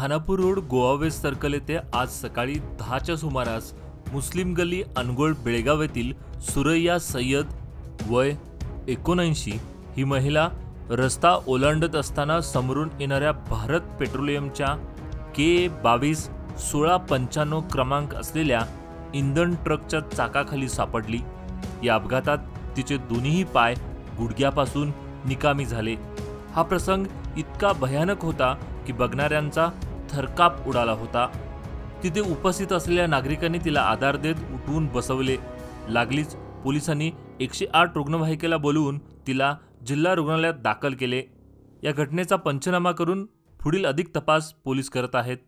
Khanapur road Goa west circle येथे आज सकाळी 10च्या सुमारास मुस्लिम गल्ली अनगोळ बेळगाव येथील सुरैया सय्यद वय 79 ही महिला रस्ता ओलांडत असताना समोरून येणाऱ्या भारत पेट्रोलियमच्या K221695 क्रमांक असलेल्या इंधन ट्रकच्या चाकाखाली सापडली। या अपघातात तिचे दोन्ही पाय गुडघ्यापासून निकामी झाले। हा प्रसंग इतका भयानक होता की बघणाऱ्यांचा थरकाप उडाला होता। तिथे उपस्थित असलेल्या नागरिकांनी तिला आधार देत उठवून बसवले। लागलीच पोलिसांनी 108 रुग्णवाहिकेला बोलवून तिला जिल्हा रुग्णालयात दाखल केले। या घटनेचा पंचनामा करून पुढील अधिक तपास पोलीस करत आहेत।